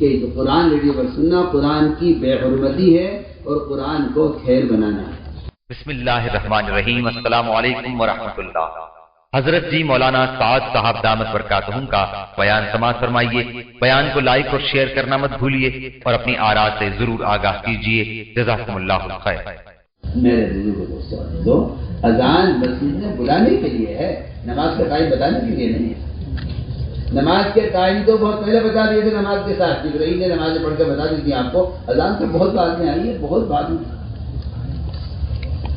کہ قرآن ریڈیو پر سننا قرآن کی بے حرمتی ہے اور قرآن کو خیر بنانا ہے۔ بسم اللہ الرحمن الرحیم۔ السلام علیکم ورحمۃ اللہ۔ حضرت جی مولانا سعد صاحب دامت برکاتہم کا بیان سماعت فرمائیے۔ بیان کو لائک اور شیئر کرنا مت بھولیے اور اپنی آراء سے ضرور آگاہ کیجیے۔ جزاکم اللہ خیر۔ میرے بزرگوں دوستوں، اذان مسجد میں بلانے کے لیے ہے، نماز کا ٹائم بتانے کے لیے نہیں ہے۔ نماز کے ٹائم تو بہت پہلے بتا دیے تھے، نماز کے ساتھ جبرائیل نے نمازیں پڑھ کے بتا دی تھی آپ کو۔ اذان تو بہت بعد میں آئی ہے، بہت بعد میں،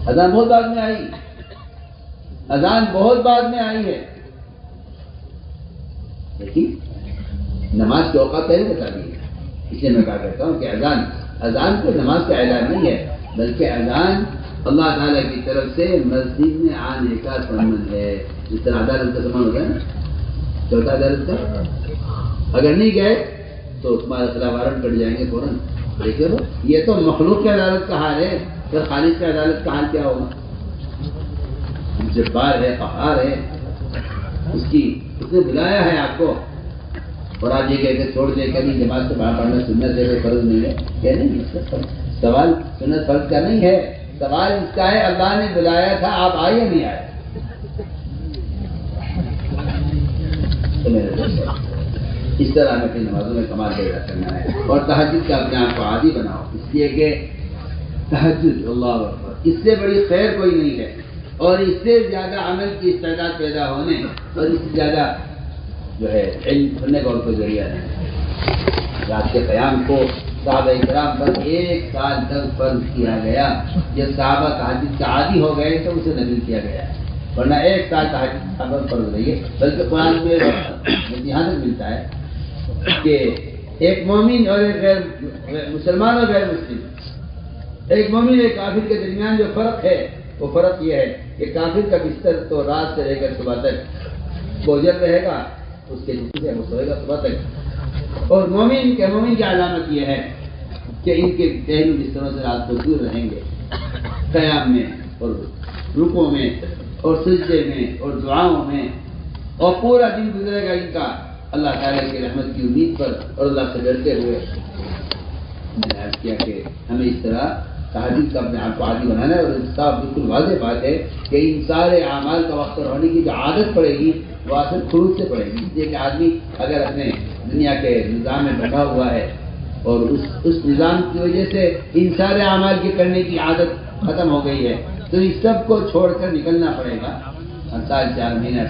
اذان بہت بعد میں آئی، اذان بہت بعد میں آئی ہے، لیکن نماز کے اوقات پہلے بتا دیے۔ اس لیے میں کہا کرتا ہوں کہ اذان کو نماز کا اعلان نہیں ہے، بلکہ اذان اللہ تعالیٰ کی طرف سے مسجد میں آنے کا سمن ہے۔ جس طرح عدالت کا سمن ہوتا ہے نا، چوتھا عدالت کا، اگر نہیں گئے تو تمہارے خلاف وارنٹ کٹ جائیں گے فوراً۔ دیکھو یہ تو مخلوق کی عدالت کا حال ہے، پھر خالق کی عدالت کا حال کیا ہوگا؟ جبار ہے، قہار ہے، اس نے بلایا ہے آپ کو، اور آج یہ کہہ کے چھوڑ دے کر نہیں جماعت سے باہر پڑھنا سنت ہے، کوئی فرض نہیں ہے، کیا نہیں؟ سوال سنت فرض کا نہیں ہے، سوال اس کا ہے اللہ نے بلایا تھا، آپ آئے یا نہیں آئے؟ اس طرح ہمیں اپنی نمازوں میں کمال پیدا کرنا ہے، اور تہجد کا اپنے آپ کو عادی بناؤ، اس لیے کہ تہجد اللہ اکبر، اس سے بڑی خیر کوئی نہیں ہے، اور اس سے زیادہ عمل کی استعداد پیدا ہونے، اور اس سے زیادہ جو ہے علم پڑھنے کا اور کوئی ذریعہ نہیں۔ رات کے قیام کو صحابہ اکرام پر 1 سال تک فرض کیا گیا، جب صحابہ تہجد کا عادی ہو گئے تو اسے نفل کیا گیا، ورنہ 1 سال تہجد فرض رہی ہے۔ بلکہ قرآن میں یہاں تک ملتا ہے کہ ایک مومن اور ایک غیر مسلمان اور غیر مسلم، ایک مومن اور ایک کافر کے درمیان جو فرق ہے وہ فرق یہ ہے کہ کافر کا بستر تو رات سے لے کر صبح تک بوجھل رہے گا، اس کے جسم سے وہ سوئے گا صبح تک، اور مومن کی علامت یہ ہے کہ ان کے پہلو بستروں سے رات کو دور رہیں گے، قیام میں اور رکوع میں اور سجدے میں اور دعاؤں میں، اور پورا دن گزرے گا ان کا اللہ تعالیٰ کی رحمت کی امید پر اور اللہ سے ڈرتے ہوئے۔ میں نے عرض کیا کہ ہمیں اس طرح تہجد کا اپنے آپ کو عادی بنانا ہے، اور اس کا بالکل واضح بات ہے کہ ان سارے اعمال کا وقت ہونے کی جو عادت پڑے گی وہ اصل خروج سے پڑے گی، اس لیے کہ آدمی اگر اپنے دنیا کے نظام میں بیٹھا ہوا ہے اور اس نظام کی وجہ سے ان سارے اعمال کے کرنے کی عادت ختم ہو گئی ہے، تو اس سب کو چھوڑ کر نکلنا پڑے گا۔ ہر سال 4 مہینے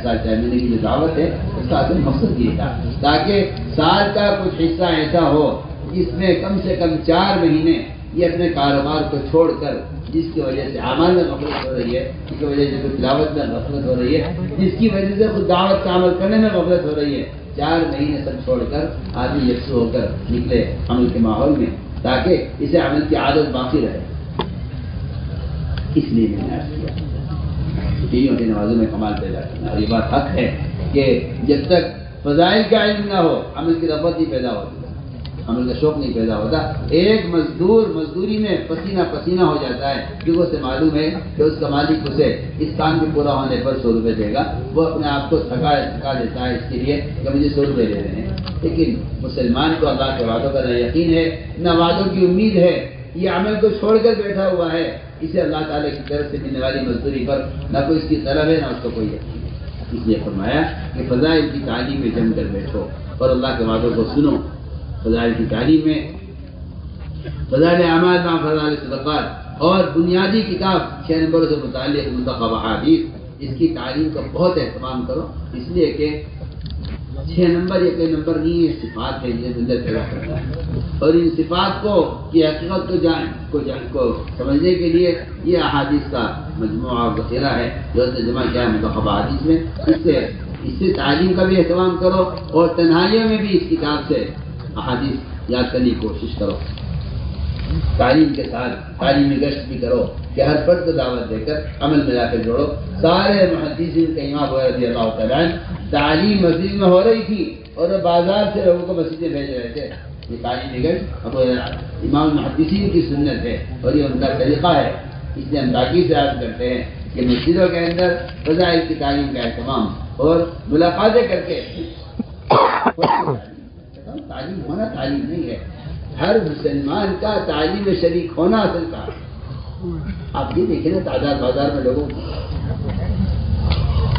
کی جو دعوت ہے اس کا اصل مقصد یہ تھا، تاکہ سال کا کچھ حصہ ایسا ہو جس میں کم سے کم 4 مہینے یہ اپنے کاروبار کو چھوڑ کر، جس کی وجہ سے اعمال میں غفلت ہو رہی ہے، جس کی وجہ سے کوئی تلاوت میں غفلت ہو رہی ہے، جس کی وجہ سے خود دعوت کا عمل کرنے میں غفلت ہو رہی ہے، 4 مہینے سب چھوڑ کر آدمی یکسو ہو کر نکلے عمل کے ماحول میں، تاکہ اسے عمل کی عادت باقی رہے۔ اس لیے میں نے عرض کیا بیویوں کی نمازوں میں کمال پیدا کرنا، اور یہ بات حق ہے کہ جب تک فضائل کا علم نہ ہو عمل کی رغبت نہیں پیدا ہوتی، عمل کا شوق نہیں پیدا ہوتا۔ ایک مزدور مزدوری میں پسینہ پسینہ ہو جاتا ہے کیونکہ اسے معلوم ہے کہ اس کا مالک اسے اس کام کے پورا ہونے پر 100 روپے دے گا، وہ اپنے آپ کو تھکا دیتا ہے اس کے لیے کہ مجھے 100 روپے دے رہے ہیں۔ لیکن مسلمان کو اللہ کے وعدوں کا نہ یقین ہے نہ وعدوں کی امید ہے، یہ عمل کو چھوڑ کر بیٹھا ہوا ہے، اسے اللہ تعالیٰ کی طرف سے ملنے والی مزدوری پر نہ کوئی اس کی طلب ہے نہ اس کو کوئی یقین ہے۔ اس لیے فرمایا کہ فضائل کی تعلیم میں جم کر بیٹھو اور اللہ کے وعدوں کو سنو۔ فضائل کی تعلیم میں فضائل اعمال مع فضائل صدقات اور بنیادی کتاب 6 نمبر سے متعلق منتخب احادیث، اس کی تعلیم کا بہت اہتمام کرو، اس لیے کہ 6 نمبر یہ کوئی نمبر نہیں ہے، صفات ہے جنہیں اندر پیدا کرتا ہے، اور ان صفات کی حقیقت کو سمجھنے کے لیے یہ احادیث کا مجموعہ اور ذخیرہ ہے جو اس نے جمع کیا ہے منتخب احادیث میں۔ اس سے تعلیم کا بھی اہتمام کرو، اور تنہائیوں میں بھی اس کتاب سے احادیث یاد کرنے کی کوشش کرو۔ تعلیم کے ساتھ تعلیمی گشت بھی کرو کہ ہر فرد کو دعوت دے کر عمل میں لا کر جوڑو۔ سارے محدثین کا امام ابو رضی اللہ تعالیٰ عنہ تعلیم مسجد میں ہو رہی تھی اور وہ بازار سے لوگوں کو مسجد میں بھیج رہے تھے۔ یہ تعلیمی گشت امام محدثین کی سنت ہے اور یہ ان کا طریقہ ہے، اس لیے ہم تاکید سے عرض کرتے ہیں کہ مسجدوں کے اندر فضائل کی تعلیم کا اہتمام اور ملاقاتیں کر کے ہوں تعلیم ہونا تعلیم نہیں ہے، ہر مسلمان کا تعلیم میں شریک ہونا اصل کا۔ آپ یہ دیکھیں نا تعداد بازار میں لوگوں کی،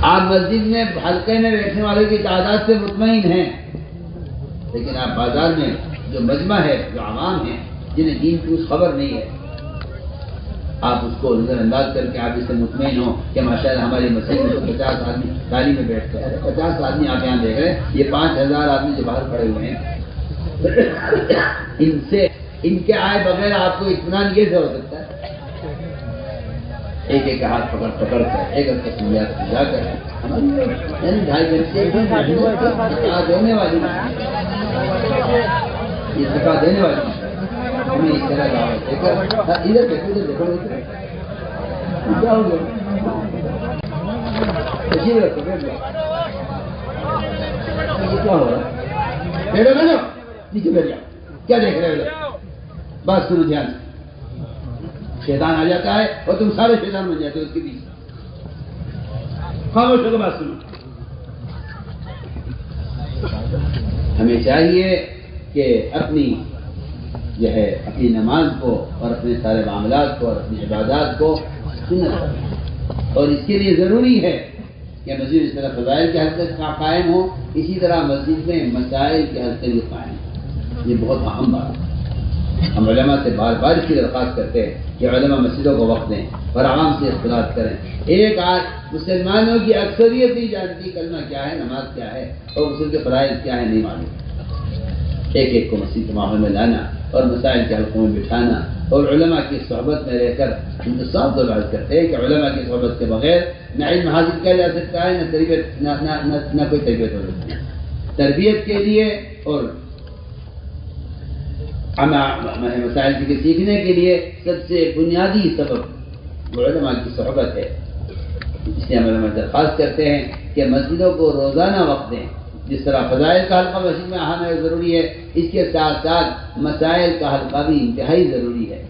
آپ مسجد میں حلقے میں بیٹھنے والوں کی تعداد سے مطمئن ہیں، لیکن آپ بازار میں جو مجمع ہے، جو عوام ہیں جنہیں دین کی اس خبر نہیں ہے، آپ اس کو نظر انداز کر کے آپ اس سے مطمئن ہوں کہ ماشاءاللہ ہماری مسجد میں 50 آدمی تعلیم میں بیٹھتے ہیں۔ 50 آدمی آپ یہاں دیکھ رہے ہیں، یہ 5000 آدمی جو باہر کھڑے ہوئے ہیں، ان کے آئے بغیر آپ کو اطمینان یہ سے ہو سکتا ہے؟ ایک ایک ہاتھ پکڑ کر ایک ایک تسلیات سجا کر یعنی 2.5 گھنٹے دینے والی یہ سکھا دینے والی ہمیں اس طرح دعوت دے کر ادھر دیکھو کیا ہو گیا؟ تشریف رکھو یہ کیا ہو رہا ہے؟ بیٹھو نیچے بیٹھ جاؤ، کیا دیکھ رہے ہو؟ بس سنو دھیان سے، شیطان آ جاتا ہے اور تم سارے شیطان بن جاتے ہو اس کے بیچ۔ خاموش ہو کے بات سنو۔ ہمیں چاہیے کہ اپنی اپنی نماز کو اور اپنے سارے معاملات کو اور اپنی عبادات کو سنت کریں، اور اس کے لیے ضروری ہے کہ مسجد اس طرح فضائل کے حلقے قائم ہو، اسی طرح مسجد میں مسائل کے حلقے بھی قائم ہو۔ یہ بہت اہم بات ہے۔ ہم علماء سے بار بار اس کی درخواست کرتے ہیں کہ علماء مسجدوں کو وقت دیں اور عوام سے اختلاط کریں۔ ایک آج مسلمانوں کی اکثریت نہیں جانتی کلمہ کیا ہے، نماز کیا ہے اور غسل کے فرائض کیا ہے، نہیں معلوم۔ ایک ایک کو مسجد کے ماحول میں لانا اور مسائل کے حلقوں میں بٹھانا اور علماء کی صحبت میں رہ کر ہم تو صاف بات کرتے ہیں کہ علماء کی صحبت کے بغیر نہ علم حاصل کیا جا سکتا ہے، نہ تربیت، نہ کوئی تربیت ہو سکتی ہے۔ تربیت کے لیے اور مسائل کے سیکھنے کے لیے سب سے بنیادی سبب علماء کی صحبت ہے۔ اس لیے ہم علماء درخواست کرتے ہیں کہ مسجدوں کو روزانہ وقت دیں، جس طرح فضائل کا حلقہ مسجد میں اہم ہے، ضروری ہے، اس کے ساتھ ساتھ مسائل کا حلقہ بھی انتہائی ضروری ہے۔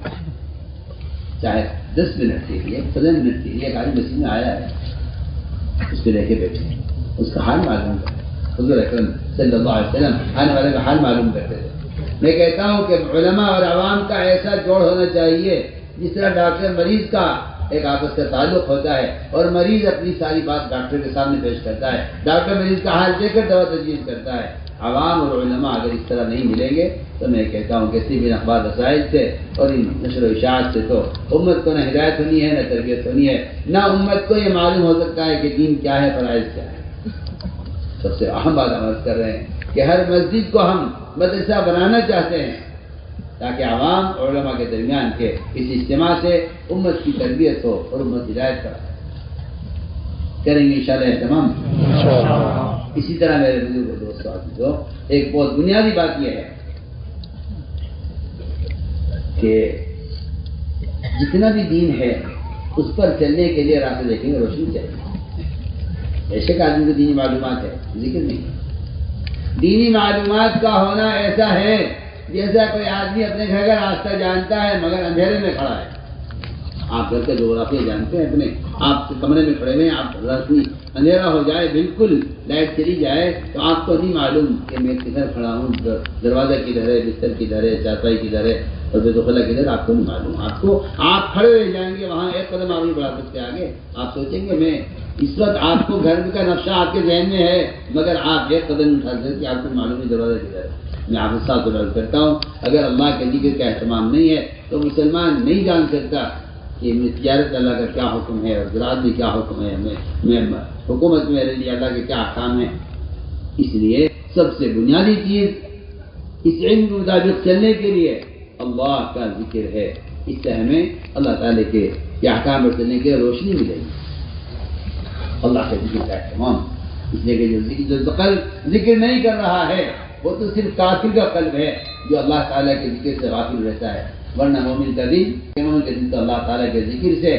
چاہے 10 منٹ کے لیے 15 منٹ کے لیے ایک آدمی مسجد میں آیا ہے، اس کو لے کے بیٹھے، اس کا حال معلوم کریں۔ حضور اکرم صلی اللہ علیہ وسلم آنے والے کا حال معلوم کرتے تھے۔ میں کہتا ہوں کہ علماء اور عوام کا ایسا جوڑ ہونا چاہیے جس طرح ڈاکٹر مریض کا ایک آپس کا تعلق ہوتا ہے اور مریض اپنی ساری بات ڈاکٹر کے سامنے پیش کرتا ہے، ڈاکٹر مریض کا حال دے کر دوا تجویز کرتا ہے۔ عوام اور علماء اگر اس طرح نہیں ملیں گے تو میں کہتا ہوں کہ صرف ان اخبار رسائل سے اور ان نشر و اشاعت سے تو امت کو نہ ہدایت ہونی ہے، نہ تربیت ہونی ہے، نہ امت کو یہ معلوم ہو سکتا ہے کہ دین کیا ہے، فرائض کیا ہے۔ سب سے اہم بات ہم عرض کر رہے ہیں کہ ہر مسجد کو ہم مدرسہ بنانا چاہتے ہیں تاکہ عوام اور علماء کے درمیان کے اس اجتماع سے امت کی تربیت ہو اور امت ہدایت کریں گے انشاءاللہ اہتمام۔ اسی طرح میرے بزرگ دوستوں عزیزوں، ایک بہت بنیادی بات یہ ہے کہ جتنا بھی دین ہے اس پر چلنے کے لیے راستے دیکھیں گے، روشنی چاہیے۔ ایسے کا آدمی کو دینی معلومات ہے، ذکر نہیں۔ دینی معلومات کا ہونا ایسا ہے جیسا کوئی آدمی اپنے گھر کا راستہ جانتا ہے مگر اندھیرے میں کھڑا ہے۔ آپ گھر کے جغرافیہ جانتے ہیں اپنے، آپ کمرے میں کھڑے ہوئے، آپ روشنی اندھیرا ہو جائے، بالکل لائٹ چلی جائے تو آپ کو نہیں معلوم کہ میں کدھر کھڑا ہوں، دروازہ کدھر ہے، بستر کدھر ہے، چارپائی کدھر ہے اور بیت الخلا کدھر، آپ کو نہیں معلوم۔ آپ کھڑے رہ جائیں گے وہاں، ایک قدم آپ نہیں بڑھا سکتے آگے۔ آپ سوچیں گے میں اس وقت آپ کو گھر کا نقشہ آپ کے ذہن میں ہے مگر آپ ایک قدم نہیں اٹھا سکتے، آپ کو معلوم نہیں دروازہ کدھر ہے۔ میں آپ کے ساتھ عرض کرتا ہوں اگر اللہ کے ذکر کا اہتمام نہیں ہے تو مسلمان نہیں جان سکتا کہ تجارت اللہ کا کیا حکم ہے اور زراعت میں کیا حکم ہے، میں حکومت میں میرے لیے اللہ کے کیا احکام ہیں۔ اس لیے سب سے بنیادی چیز اس علم کے مطابق چلنے کے لیے اللہ کا ذکر ہے، اس سے ہمیں اللہ تعالیٰ کے احکام پر چلنے کے روشنی ملے گی، اللہ کے ذکر کا اہتمام۔ اس لیے کہ جو قلب ذکر نہیں کر رہا ہے وہ تو صرف کافر کا قلب ہے جو اللہ تعالیٰ کے ذکر سے غافل رہتا ہے، ورنہ مومن کا دل تو اللہ تعالیٰ کے ذکر سے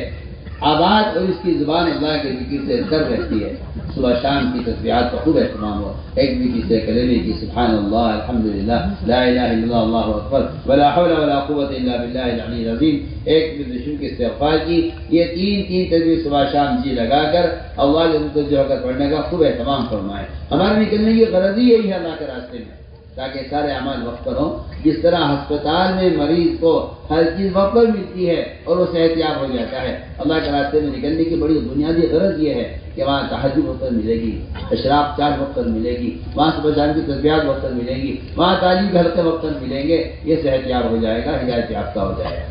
آباد اور اس کی زبان اللہ کے ذکر سے کر رہتی ہے۔ صبح شام کی تسبیحات کا خوب اہتمام ہو، ایک بھی کسی کلمے کی سبحان اللہ، الحمدللہ، لا الہ الا اللہ، اللہ اکبر، ولا حول ولا قوت الا باللہ العلی العظیم، ایک بھی دشمن کے استغفار کی، یہ تین تسبیح صبح شام جی لگا کر اللہ کے متوجہ ہو کر پڑھنے کا خوب اہتمام فرمائے۔ ہمارے نکلنے کی غرض ہی یہی ہے اللہ کے راستے میں تاکہ سارے اعمال وقت پر ہوں. جس طرح ہسپتال میں مریض کو ہر چیز وقت پر ملتی ہے اور وہ صحت یاب ہو جاتا ہے، اللہ کے راستے میں نکلنے کی بڑی بنیادی غرض یہ ہے کہ وہاں تہجد وقت پر ملے گی، اشراق چار وقت پر ملے گی، وہاں صبح شام کی تسبیحات وقت پر ملیں گی، وہاں تعلیم کے حلقے وقت پر ملیں گے. یہ صحت یاب ہو جائے گا، ہدایت یافتہ ہو جائے گا.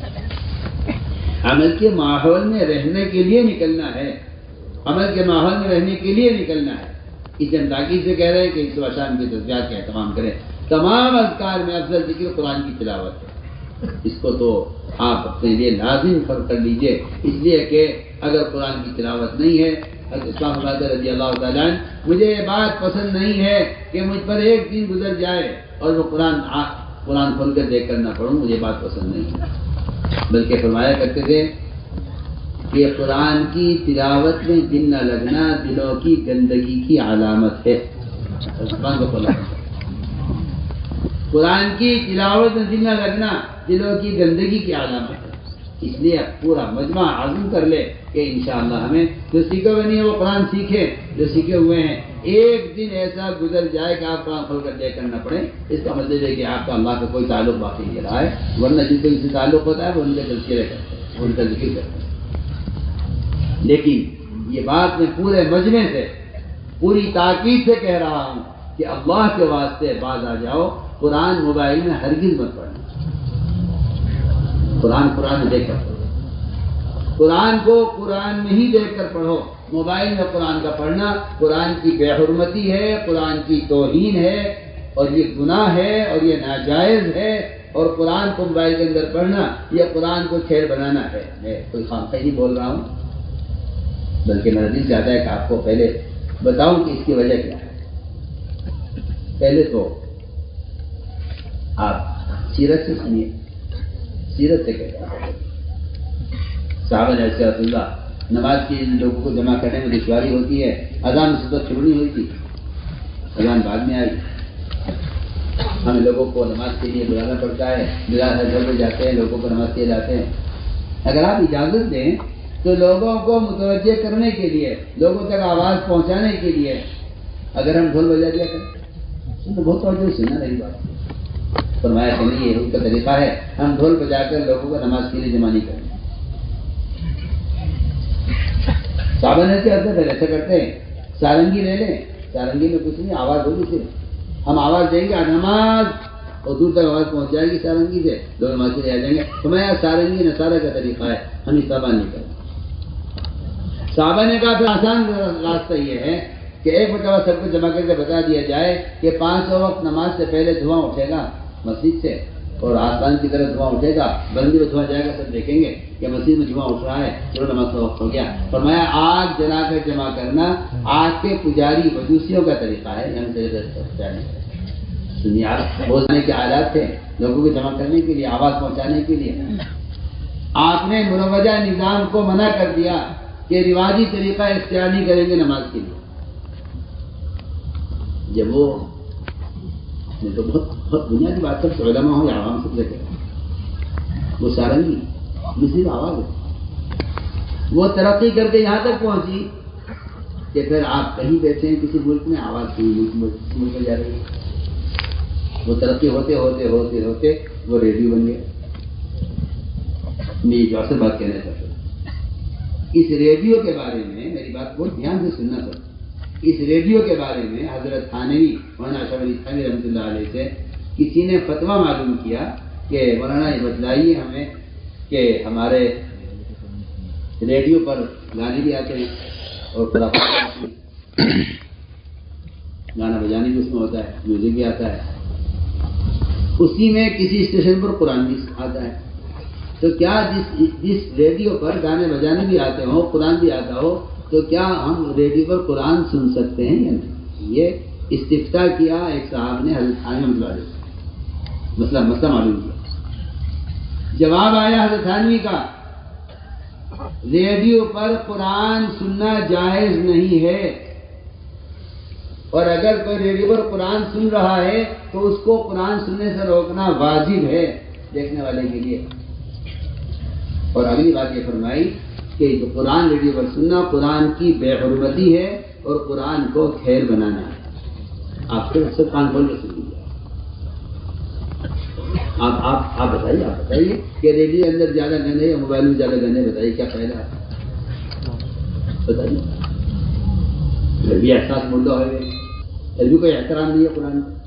عمل کے ماحول میں رہنے کے لیے نکلنا ہے، عمل کے ماحول میں رہنے کے لیے نکلنا ہے. اس ہم تاکید سے کہہ رہے ہیں کہ صبح شام کی تسبیحات کا اہتمام کریں. تمام اذکار میں افضل ذکر قرآن کی تلاوت ہے. اس کو تو آپ اپنے لیے لازم کر لیجئے، اس لیے کہ اگر قرآن کی تلاوت نہیں ہے، اسلام رضی اللہ تعالیٰ عنہ، مجھے یہ بات پسند نہیں ہے کہ مجھ پر ایک دن گزر جائے اور وہ قرآن کھول کر دیکھ کر نہ پڑھوں، مجھے بات پسند نہیں ہے. بلکہ فرمایا کرتے تھے کہ قرآن کی تلاوت میں دل نہ لگنا دلوں کی گندگی کی علامت ہے. قرآن کی تلاوت میں دل نہ لگنا دلوں کی گندگی کی علامت ہے. اس لیے پورا مجمع عزم کر لے کہ انشاءاللہ ہمیں جو سیکھے ہوئے نہیں ہے وہ قرآن سیکھے، جو سیکھے ہوئے ہیں ایک دن ایسا گزر جائے کہ آپ قرآن کھول کر دیکھ کر نہ پڑھیں. اس کا مطلب ہے کہ آپ کا اللہ کا کوئی تعلق باقی نہیں رہا ہے، ورنہ جن کو ان سے تعلق ہوتا ہے وہ ان کے تذکرے کرتے ہیں، ان کا ذکر کرتے ہیں. لیکن یہ بات میں پورے مجمع سے پوری تاکید سے کہہ رہا ہوں کہ اللہ کے واسطے باز آ جاؤ، قرآن موبائل میں ہرگز مت پڑھنا. قرآن میں دیکھ کر پڑھو، قرآن کو قرآن میں ہی دیکھ کر پڑھو. موبائل میں قرآن کا پڑھنا قرآن کی بے حرمتی ہے، قرآن کی توہین ہے، اور یہ گناہ ہے اور یہ ناجائز ہے. اور قرآن کو موبائل کے اندر پڑھنا یہ قرآن کو کھیل بنانا ہے. میں کوئی خامخواہ نہیں بول رہا ہوں، بلکہ میرا دل چاہتا ہے کہ آپ کو پہلے بتاؤں کہ اس کی وجہ کیا ہے. پہلے تو آپ سیرت سے سنیے، سیرت سے کہتے ہیں صحابہ علیہ اللہ نماز کے لوگوں کو جمع کرنے میں دشواری ہوتی ہے. اذان اس وقت شروع نہیں ہوئی تھی، اذان بعد میں آئی. ہمیں لوگوں کو نماز کے لیے بلانا پڑتا ہے، بلال حضرت میں جاتے ہیں، لوگوں کو نماز کے جاتے ہیں. اگر آپ اجازت دیں تو لوگوں کو متوجہ کرنے کے لیے، لوگوں تک آواز پہنچانے کے لیے اگر ہم ڈھول بجا دیا کریں تو بہت توجہ سے نا میری بات. فرمایا کہ نہیں، یہ ان کا طریقہ ہے، ہم ڈھول بجا کر لوگوں کو نماز کے لیے جمع نہیں کریں. صحابہ نے ایسا کرتے ہیں، سارنگی لے لیں، سارنگی میں کچھ نہیں، آواز ہوگی صرف، ہم آواز دیں گے نماز اور دور تک آواز پہنچ جائے گی سارنگی سے، لوگ نماز کے لیے آ جائیں گے. فرمایا سارنگی نصارہ کا طریقہ ہے، ہم استعمال نہیں کریں. صحابہ نے کہا پھر آسان راستہ یہ ہے کہ ایک مرتبہ سب کو جمع کر کے بتا دیا جائے کہ 5 وقت نماز سے پہلے دھواں اٹھے گا مسجد سے اور آسمان کی طرف دھواں اٹھے گا، بلندی میں دھواں جائے گا، سب دیکھیں گے کہ مسجد میں دھواں اٹھ رہا ہے، چلو نماز کا وقت ہو گیا. فرمایا آگ جلا کر جمع کرنا آگ کے پجاری مجوسیوں کا طریقہ ہے. سنیے، بولنے کے آلات تھے لوگوں کو جمع کرنے کے لیے، آواز پہنچانے کے لیے. آپ نے مروجہ نظام کو منع کر دیا کہ رواجی طریقہ اختیار نہیں کریں گے نماز کے لیے. جب وہ تو بہت بنیادی بات سب علماء ہو یا عوام سب سے کہتے ہیں، وہ سارنگی صرف آواز ہے. وہ ترقی کر کے یہاں تک پہنچی کہ پھر آپ کہیں بیٹھے ہیں کسی ملک میں، آواز کسی ملک میں جا رہی ہے. وہ ترقی ہوتے ہوتے ہوتے ہوتے وہ ریڈیو بن گیا. میں جو اصل بات کہنا چاہتا ہوں، اس ریڈیو کے بارے میں میری بات بہت دھیان سے سننا سر. اس ریڈیو کے بارے میں حضرت تھانوی مولانا اشرف علی تھانوی رحمۃ اللہ علیہ سے کسی نے فتویٰ معلوم کیا کہ مولانا یہ بتلائیے ہمیں کہ ہمارے ریڈیو پر گانے بھی آتے ہیں اور گانا بجانے بھی اس میں ہوتا ہے، میوزک بھی آتا ہے، اسی میں کسی اسٹیشن پر قرآن بھی آتا ہے. تو کیا جس ریڈیو پر گانے بجانے بھی آتے ہوں، قرآن بھی آتا ہو، تو کیا ہم ریڈیو پر قرآن سن سکتے ہیں یا نہیں؟ یہ استفتاء کیا ایک صاحب نے حضرت تھانوی رحمۃ اللہ علیہ سے، مسئلہ معلوم کیا. جواب آیا حضرت تھانوی کا، ریڈیو پر قرآن سننا جائز نہیں ہے، اور اگر کوئی ریڈیو پر قرآن سن رہا ہے تو اس کو قرآن سننے سے روکنا واجب ہے دیکھنے والے کے لیے. اور اگلی بات یہ فرمائی کہ قرآن ریڈیو پر سننا قرآن کی بے حرمتی ہے اور قرآن کو کھیل بنانا ہے. آپ پھر سب کان کھول کے سن لیجیے. آپ بتائیے کہ ریڈیو کے اندر زیادہ گانے یا موبائل میں زیادہ گانے، بتائیے کیا فائدہ ہے؟ بتائیے. پھر بھی احساس مردہ ہوئے، پھر بھی کوئی احترام نہیں ہے قرآن کا.